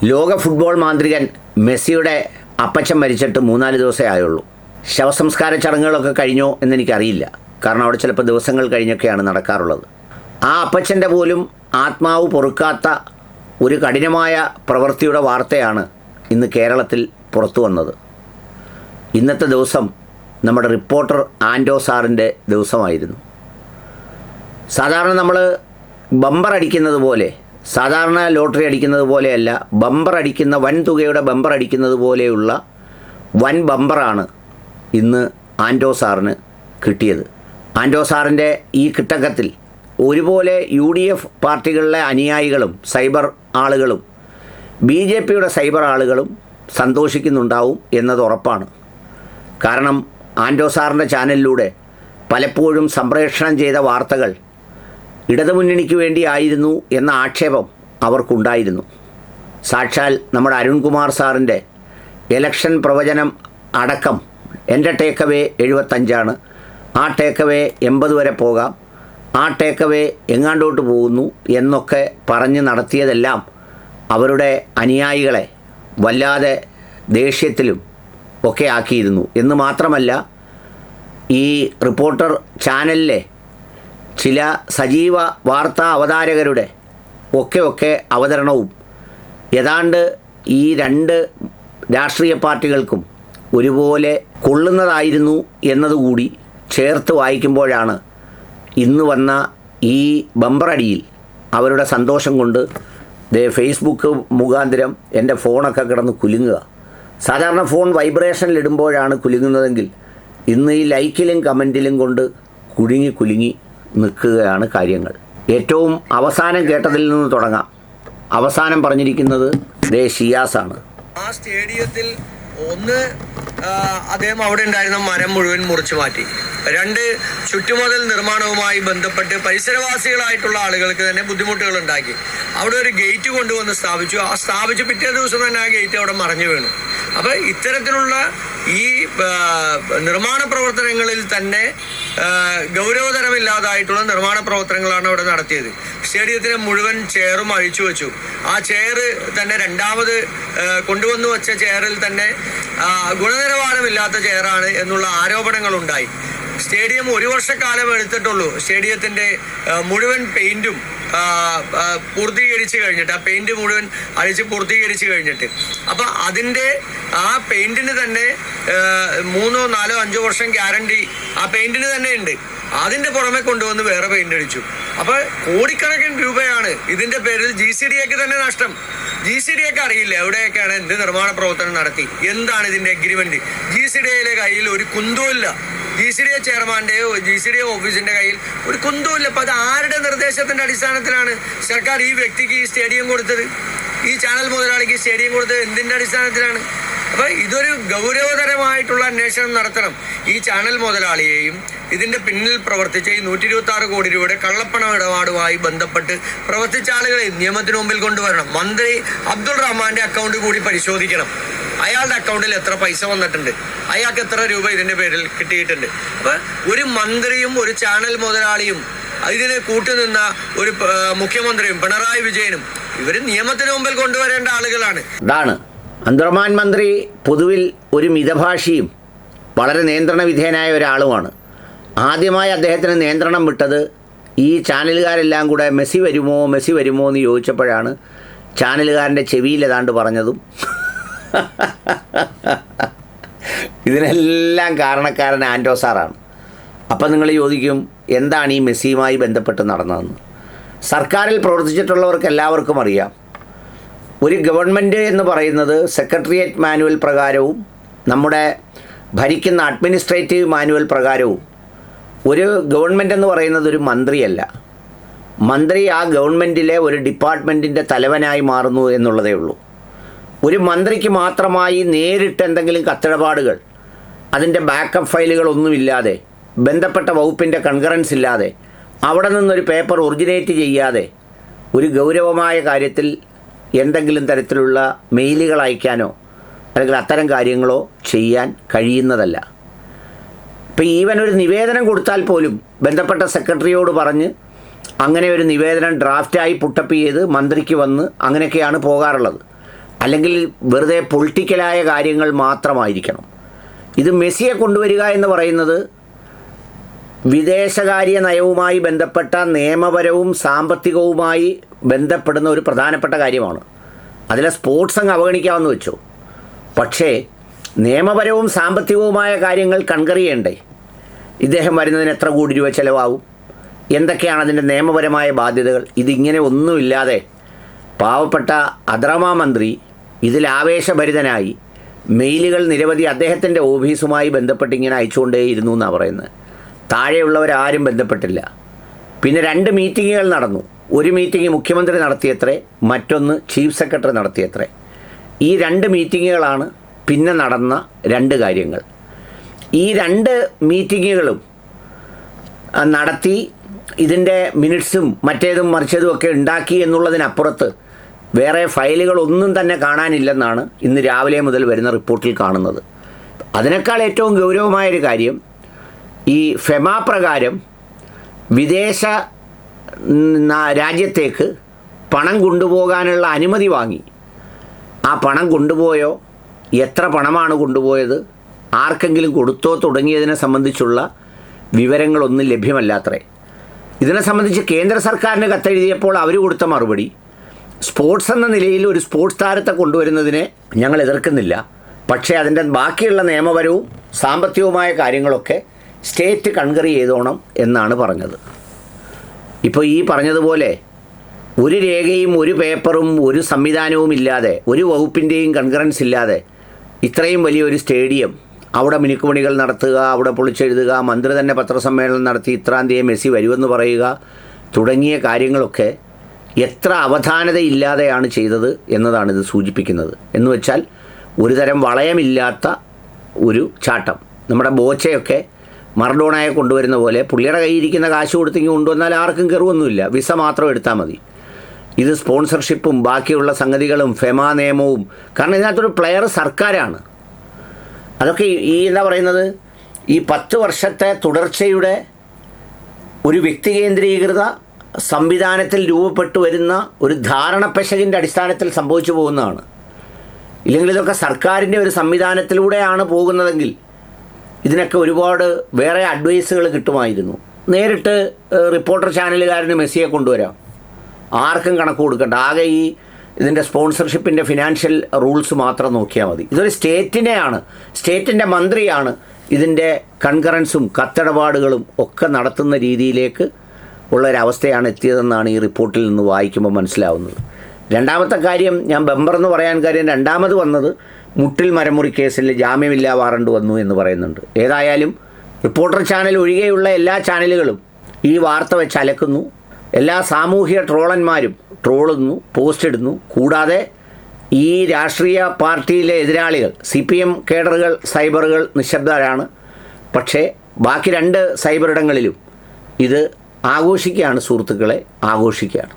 ലോക ഫുട്ബോൾ മാന്ത്രികൻ മെസ്സിയുടെ അപ്പച്ചൻ മരിച്ചിട്ട് 3-4 ദിവസമേ ആയുള്ളൂ. ശവസംസ്കാര ചടങ്ങുകളൊക്കെ കഴിഞ്ഞോ എന്നെനിക്കറിയില്ല. കാരണം അവിടെ ചിലപ്പോൾ ദിവസങ്ങൾ കഴിഞ്ഞൊക്കെയാണ് നടക്കാറുള്ളത്. ആ അപ്പച്ചൻ്റെ പോലും ആത്മാവ് പൊറുക്കാത്ത ഒരു കഠിനമായ പ്രവൃത്തിയുടെ വാർത്തയാണ് ഇന്ന് കേരളത്തിൽ പുറത്തു വന്നത്. ഇന്നത്തെ ദിവസം നമ്മുടെ റിപ്പോർട്ടർ ആൻഡോ സാറിൻ്റെ ദിവസമായിരുന്നു. സാധാരണ നമ്മൾ ബമ്പർ അടിക്കുന്നത് പോലെ, സാധാരണ ലോട്ടറി അടിക്കുന്നത് പോലെയല്ല, ബമ്പർ അടിക്കുന്ന വൻ തുകയുടെ ബമ്പർ അടിക്കുന്നത് പോലെയുള്ള വൻ ബമ്പറാണ് ഇന്ന് ആൻഡോ സാറിന് കിട്ടിയത്. ആൻഡോ സാറിൻ്റെ ഈ കിട്ടക്കത്തിൽ ഒരുപോലെ UDF പാർട്ടികളിലെ അനുയായികളും സൈബർ ആളുകളും BJPയുടെ സൈബർ ആളുകളും സന്തോഷിക്കുന്നുണ്ടാവും എന്നത് ഉറപ്പാണ്. കാരണം ആൻഡോ സാറിൻ്റെ ചാനലിലൂടെ പലപ്പോഴും സംപ്രേഷണം ചെയ്ത വാർത്തകൾ ഇടതുമുന്നണിക്ക് വേണ്ടിയായിരുന്നു എന്ന ആക്ഷേപം അവർക്കുണ്ടായിരുന്നു. സാക്ഷാൽ നമ്മുടെ അരുൺകുമാർ സാറിൻ്റെ ഇലക്ഷൻ പ്രവചനം അടക്കം എൻ്റെ ടേക്കവേ 75 ആ ടേക്കവേ 80 വരെ പോകാം, ആ ടേക്കവേ എങ്ങാണ്ടോട്ട് പോകുന്നു എന്നൊക്കെ പറഞ്ഞ് നടത്തിയതെല്ലാം അവരുടെ അനുയായികളെ വല്ലാതെ ദേഷ്യത്തിലും ഒക്കെ ആക്കിയിരുന്നു എന്ന് മാത്രമല്ല, ഈ റിപ്പോർട്ടർ ചാനലിലെ ചില സജീവ വാർത്താ അവതാരകരുടെ ഒക്കെ അവതരണവും ഏതാണ്ട് ഈ രണ്ട് രാഷ്ട്രീയ പാർട്ടികൾക്കും ഒരുപോലെ കൊള്ളുന്നതായിരുന്നു എന്നതുകൂടി ചേർത്ത് വായിക്കുമ്പോഴാണ് ഇന്ന് വന്ന ഈ ബമ്പറടിയിൽ അവരുടെ സന്തോഷം കൊണ്ട് ഫേസ്ബുക്ക് മുഖാന്തരം എൻ്റെ ഫോണൊക്കെ കിടന്ന് കുലുങ്ങുക. സാധാരണ ഫോൺ വൈബ്രേഷനിലിടുമ്പോഴാണ് കുലുങ്ങുന്നതെങ്കിൽ ഇന്ന് ഈ ലൈക്കിലും കമൻറ്റിലും കൊണ്ട് കുലുങ്ങി നിൽക്കുകയാണ് കാര്യങ്ങൾ. ഏറ്റവും അവസാനം കേട്ടതിൽ നിന്ന് തുടങ്ങാം. അവസാനം പറഞ്ഞിരിക്കുന്നത് ഷിയാസാണ്. ആ സ്റ്റേഡിയത്തിൽ ഒന്ന്, അദ്ദേഹം അവിടെ ഉണ്ടായിരുന്ന മരം മുഴുവൻ മുറിച്ചു മാറ്റി. 2, ചുറ്റുമതിൽ നിർമ്മാണവുമായി ബന്ധപ്പെട്ട് പരിസരവാസികളായിട്ടുള്ള ആളുകൾക്ക് തന്നെ ബുദ്ധിമുട്ടുകൾ ഉണ്ടാക്കി. അവിടെ ഒരു ഗേറ്റ് കൊണ്ടുവന്ന് സ്ഥാപിച്ചു. ആ സ്ഥാപിച്ച് പിറ്റേ ദിവസം തന്നെ ആ ഗേറ്റ് അവിടെ മറഞ്ഞു വീണു. അപ്പം ഇത്തരത്തിലുള്ള ഈ നിർമ്മാണ പ്രവർത്തനങ്ങളിൽ തന്നെ ഗൗരവതരമില്ലാതായിട്ടുള്ള നിർമ്മാണ പ്രവർത്തനങ്ങളാണ് അവിടെ നടത്തിയത്. സ്റ്റേഡിയത്തിലെ മുഴുവൻ ചെയറും അഴിച്ചു വെച്ചു. ആ ചെയർ തന്നെ രണ്ടാമത് കൊണ്ടുവന്നു വെച്ച ചെയറിൽ തന്നെ ഗുണനിലവാരമില്ലാത്ത ചെയറാണ് എന്നുള്ള ആരോപണങ്ങളുണ്ടായി. സ്റ്റേഡിയം 1 വർഷക്കാലം എടുത്തിട്ടുള്ളൂ സ്റ്റേഡിയത്തിൻ്റെ മുഴുവൻ പെയിൻറ്റും പൂർത്തീകരിച്ച് കഴിഞ്ഞിട്ട്, ആ പെയിൻറ്റ് മുഴുവൻ അഴിച്ച് പൂർത്തീകരിച്ച് കഴിഞ്ഞിട്ട്. അപ്പം അതിൻ്റെ ആ പെയിൻറ്റിന് തന്നെ 3, 4, 5 വർഷം ഗ്യാരണ്ടി ആ പെയിൻറ്റിന് തന്നെ ഉണ്ട്. അതിൻ്റെ പുറമെ കൊണ്ടുവന്ന് വേറെ പെയിൻ്റ് അടിച്ചു. അപ്പോൾ കോടിക്കണക്കിന് രൂപയാണ് ഇതിൻ്റെ പേരിൽ GCDAക്ക് തന്നെ നഷ്ടം. GCDAക്ക് അറിയില്ല എവിടെയൊക്കെയാണ് എന്ത് നിർമ്മാണ പ്രവർത്തനം നടത്തി, എന്താണ് ഇതിൻ്റെ എഗ്രിമെൻറ്റ്. GCDAയിലെ കയ്യിൽ ഒരു കുന്തവുമില്ല. GCDA ചെയർമാൻ്റെയോ GCDA ഓഫീസിൻ്റെ കയ്യിൽ ഒരു കുന്തവുമില്ല. അപ്പോൾ അത് ആരുടെ നിർദ്ദേശത്തിൻ്റെ അടിസ്ഥാനത്തിലാണ് സർക്കാർ ഈ വ്യക്തിക്ക് ഈ സ്റ്റേഡിയം കൊടുത്തത്, ഈ ചാനൽ മുതലാളിക്ക് സ്റ്റേഡിയം കൊടുത്തത് എന്തിൻ്റെ അടിസ്ഥാനത്തിലാണ്? അപ്പോൾ ഇതൊരു ഗൗരവതരമായിട്ടുള്ള അന്വേഷണം നടത്തണം. ഈ ചാനൽ മുതലാളിയെയും ഇതിൻ്റെ പിന്നിൽ പ്രവർത്തിച്ച ഈ 126 കോടി രൂപയുടെ കള്ളപ്പണ ഇടപാടുമായി ബന്ധപ്പെട്ട് പ്രവർത്തിച്ച ആളുകളെ നിയമത്തിന് മുമ്പിൽ കൊണ്ടുവരണം. മന്ത്രി അബ്ദുൾ റഹ്മാന്റെ അക്കൗണ്ട് കൂടി പരിശോധിക്കണം. അയാളുടെ അക്കൗണ്ടിൽ എത്ര പൈസ വന്നിട്ടുണ്ട്, അയാൾക്ക് എത്ര രൂപ ഇതിൻ്റെ പേരിൽ കിട്ടിയിട്ടുണ്ട്. അപ്പോൾ ഒരു മന്ത്രിയും ഒരു ചാനൽ മുതലാളിയും ഇതിന് കൂട്ടുനിന്ന ഒരു മുഖ്യമന്ത്രിയും പിണറായി വിജയനും ഇവർ നിയമത്തിന് മുമ്പിൽ കൊണ്ടുവരേണ്ട ആളുകളാണ്. ഇതാണ് അബ്ദുറഹ്മാൻ മന്ത്രി. പൊതുവിൽ ഒരു മിതഭാഷിയും വളരെ നിയന്ത്രണ വിധേയനായ ഒരാളുമാണ്. ആദ്യമായി അദ്ദേഹത്തിന് നിയന്ത്രണം വിട്ടത് ഈ ചാനലുകാരെല്ലാം കൂടെ മെസ്സി വരുമോ എന്ന് ചോദിച്ചപ്പോഴാണ് ചാനലുകാരൻ്റെ ചെവിയിൽ ഏതാണ്ട് പറഞ്ഞതും. ഇതിനെല്ലാം കാരണക്കാരൻ ആൻഡോ സാറാണ്. അപ്പം നിങ്ങൾ ചോദിക്കും, എന്താണ് ഈ മെസ്സിയുമായി ബന്ധപ്പെട്ട് നടന്നതെന്ന്. സർക്കാരിൽ പ്രവർത്തിച്ചിട്ടുള്ളവർക്ക് എല്ലാവർക്കും അറിയാം, ഒരു ഗവൺമെൻറ് എന്ന് പറയുന്നത് സെക്രട്ടേറിയറ്റ് മാനുവൽ പ്രകാരവും നമ്മുടെ ഭരിക്കുന്ന അഡ്മിനിസ്ട്രേറ്റീവ് മാനുവൽ പ്രകാരവും ഒരു ഗവൺമെൻറ് എന്ന് പറയുന്നത് ഒരു മന്ത്രിയല്ല. മന്ത്രി ആ ഗവൺമെൻറ്റിലെ ഒരു ഡിപ്പാർട്ട്മെൻറ്റിൻ്റെ തലവനായി മാറുന്നു എന്നുള്ളതേ ഉള്ളൂ. ഒരു മന്ത്രിക്ക് മാത്രമായി നേരിട്ട് എന്തെങ്കിലും കത്തിടപാടുകൾ, അതിൻ്റെ ബാക്കപ്പ് ഫയലുകളൊന്നുമില്ലാതെ, ബന്ധപ്പെട്ട വകുപ്പിൻ്റെ കൺകറൻസ് ഇല്ലാതെ, അവിടെ നിന്നൊരു പേപ്പർ ഒറിജിനേറ്റ് ചെയ്യാതെ ഒരു ഗൗരവമായ കാര്യത്തിൽ എന്തെങ്കിലും തരത്തിലുള്ള മെയിലുകൾ അയക്കാനോ അല്ലെങ്കിൽ അത്തരം കാര്യങ്ങളോ ചെയ്യാൻ കഴിയുന്നതല്ല. ഇപ്പോൾ ഈവൻ ഒരു നിവേദനം കൊടുത്താൽ പോലും ബന്ധപ്പെട്ട സെക്രട്ടറിയോട് പറഞ്ഞ് അങ്ങനെ ഒരു നിവേദനം ഡ്രാഫ്റ്റായി പുട്ടപ്പ് ചെയ്ത് മന്ത്രിക്ക് വന്ന് അങ്ങനെയൊക്കെയാണ് പോകാറുള്ളത്. അല്ലെങ്കിൽ വെറുതെ പൊളിറ്റിക്കലായ കാര്യങ്ങൾ മാത്രമായിരിക്കണം. ഇത് മെസ്സിയെ കൊണ്ടുവരിക എന്ന് പറയുന്നത് വിദേശകാര്യ നയവുമായി ബന്ധപ്പെട്ട നിയമപരവും സാമ്പത്തികവുമായി ബന്ധപ്പെടുന്ന ഒരു പ്രധാനപ്പെട്ട കാര്യമാണ്. അതിലെ സ്പോർട്സ് അങ്ങ് അവഗണിക്കാമെന്ന് വെച്ചു. പക്ഷേ നിയമപരവും സാമ്പത്തികവുമായ കാര്യങ്ങൾ കൺകർ ചെയ്യണ്ടേ? ഇദ്ദേഹം വരുന്നതിന് എത്ര കോടി രൂപ ചിലവാകും, എന്തൊക്കെയാണ് അതിൻ്റെ നിയമപരമായ ബാധ്യതകൾ? ഇതിങ്ങനെ ഒന്നുമില്ലാതെ പാവപ്പെട്ട അദ്രമാ മന്ത്രി ഇതിൽ ആവേശഭരിതനായി മെയിലുകൾ നിരവധി അദ്ദേഹത്തിൻ്റെ ഓഫീസുമായി ബന്ധപ്പെട്ട് ഇങ്ങനെ അയച്ചുകൊണ്ടേയിരുന്നു എന്നാണ് പറയുന്നത്. താഴെയുള്ളവരാരും ബന്ധപ്പെട്ടില്ല. പിന്നെ 2 മീറ്റിങ്ങുകൾ നടന്നു. ഒരു മീറ്റിംഗ് മുഖ്യമന്ത്രി നടത്തിയത്രേ, മറ്റൊന്ന് ചീഫ് സെക്രട്ടറി നടത്തിയത്രേ. ഈ 2 മീറ്റിങ്ങുകളാണ് പിന്നെ നടന്ന 2 കാര്യങ്ങൾ. ഈ 2 മീറ്റിങ്ങുകളും നടത്തി ഇതിൻ്റെ മിനിറ്റ്സും മറ്റേതും മറിച്ചതും ഒക്കെ ഉണ്ടാക്കി എന്നുള്ളതിനപ്പുറത്ത് വേറെ ഫയലുകളൊന്നും തന്നെ കാണാനില്ലെന്നാണ് ഇന്ന് രാവിലെ മുതൽ വരുന്ന റിപ്പോർട്ടിൽ കാണുന്നത്. അതിനേക്കാൾ ഏറ്റവും ഗൗരവമായൊരു കാര്യം, ഈ ഫെമ പ്രകാരം വിദേശ രാജ്യത്തേക്ക് പണം കൊണ്ടുപോകാനുള്ള അനുമതി വാങ്ങി. ആ പണം കൊണ്ടുപോയോ, എത്ര പണമാണ് കൊണ്ടുപോയത്, ആർക്കെങ്കിലും കൊടുത്തോ തുടങ്ങിയതിനെ സംബന്ധിച്ചുള്ള വിവരങ്ങളൊന്നും ലഭ്യമല്ലാത്രേ. ഇതിനെ സംബന്ധിച്ച് കേന്ദ്ര സർക്കാരിന് കത്തെഴുതിയപ്പോൾ അവർ കൊടുത്ത മറുപടി, സ്പോർട്സ് എന്ന നിലയിൽ ഒരു സ്പോർട്സ് താരത്തെ കൊണ്ടുവരുന്നതിനെ ഞങ്ങൾ എതിർക്കുന്നില്ല, പക്ഷേ അതിൻ്റെ ബാക്കിയുള്ള നിയമപരവും സാമ്പത്തികവുമായ കാര്യങ്ങളൊക്കെ സ്റ്റേറ്റ് കൺകർ ചെയ്തോണം എന്നാണ് പറഞ്ഞത്. ഇപ്പോൾ ഈ പറഞ്ഞതുപോലെ ഒരു രേഖയും ഒരു പേപ്പറും ഒരു സംവിധാനവും ഇല്ലാതെ, ഒരു വകുപ്പിൻ്റെയും കൺകറൻസ് ഇല്ലാതെ ഇത്രയും വലിയൊരു സ്റ്റേഡിയം അവിടെ മിനുക്കുപണികൾ നടത്തുക, അവിടെ പൊളിച്ചെഴുതുക, മന്ത്രി തന്നെ പത്രസമ്മേളനം നടത്തി ഇത്രാം തീയതി മെസ്സി വരുമെന്ന് പറയുക തുടങ്ങിയ കാര്യങ്ങളൊക്കെ എത്ര അവധാനതയില്ലാതെയാണ് ചെയ്തത് എന്നതാണ് ഇത് സൂചിപ്പിക്കുന്നത്. എന്ന് വെച്ചാൽ ഒരു തരം വളയമില്ലാത്ത ഒരു ചാട്ടം. നമ്മുടെ ബോച്ചയൊക്കെ മറഡോണയെ കൊണ്ടുവരുന്ന പോലെ പുള്ളിയുടെ കയ്യിരിക്കുന്ന കാശ് കൊടുത്തെങ്കിൽ കൊണ്ടുവന്നാൽ ആർക്കും കയറുമൊന്നുമില്ല, വിസ മാത്രം എടുത്താൽ മതി. ഇത് സ്പോൺസർഷിപ്പും ബാക്കിയുള്ള സംഗതികളും ഫെമ നിയമവും, കാരണം ഇതിനകത്തൊരു പ്ലെയർ സർക്കാരാണ്. അതൊക്കെ ഈ എന്താ പറയുന്നത്, ഈ 10 വർഷത്തെ തുടർച്ചയുടെ ഒരു വ്യക്തി കേന്ദ്രീകൃത സംവിധാനത്തിൽ രൂപപ്പെട്ടു വരുന്ന ഒരു ധാരണപ്പശകിൻ്റെ അടിസ്ഥാനത്തിൽ സംഭവിച്ചു പോകുന്നതാണ്. ഇല്ലെങ്കിൽ ഇതൊക്കെ സർക്കാരിൻ്റെ ഒരു സംവിധാനത്തിലൂടെയാണ് പോകുന്നതെങ്കിൽ ഇതിനൊക്കെ ഒരുപാട് വേറെ അഡ്വൈസുകൾ കിട്ടുമായിരുന്നു. നേരിട്ട് റിപ്പോർട്ടർ ചാനലുകാരന് മെസ്സിയെ കൊണ്ടുവരാം, ആർക്കും കണക്ക് കൊടുക്കണ്ട, ആകെ ഈ ഇതിൻ്റെ സ്പോൺസർഷിപ്പിൻ്റെ ഫിനാൻഷ്യൽ റൂൾസ് മാത്രം നോക്കിയാൽ മതി. ഇതൊരു സ്റ്റേറ്റിൻ്റെ മന്ത്രിയാണ് ഇതിൻ്റെ കൺകറൻസും കത്തിടപാടുകളും ഒക്കെ നടത്തുന്ന രീതിയിലേക്ക് ഉള്ളൊരവസ്ഥയാണ് എത്തിയതെന്നാണ് ഈ റിപ്പോർട്ടിൽ നിന്ന് വായിക്കുമ്പോൾ മനസ്സിലാവുന്നത്. രണ്ടാമത്തെ കാര്യം, ഞാൻ ബെമ്പറെന്ന് പറയാൻ കാര്യം, രണ്ടാമത് വന്നത് മുട്ടിൽ മരമുറി കേസിൽ ജാമ്യമില്ലാ വാറണ്ട് വന്നു എന്ന് പറയുന്നുണ്ട്. ഏതായാലും റിപ്പോർട്ടർ ചാനൽ ഒഴികെയുള്ള എല്ലാ ചാനലുകളും ഈ വാർത്ത വെച്ച് അലക്കുന്നു. എല്ലാ സാമൂഹ്യ ട്രോളന്മാരും ട്രോളുന്നു, പോസ്റ്റ് ഇടുന്നു. കൂടാതെ ഈ രാഷ്ട്രീയ പാർട്ടിയിലെ എതിരാളികൾ, CPM കേഡറുകൾ, സൈബറുകൾ നിശബ്ദരാണ്. പക്ഷേ ബാക്കി 2 സൈബറിടങ്ങളിലും ഇത് ആഘോഷിക്കുകയാണ്, സുഹൃത്തുക്കളെ, ആഘോഷിക്കുകയാണ്.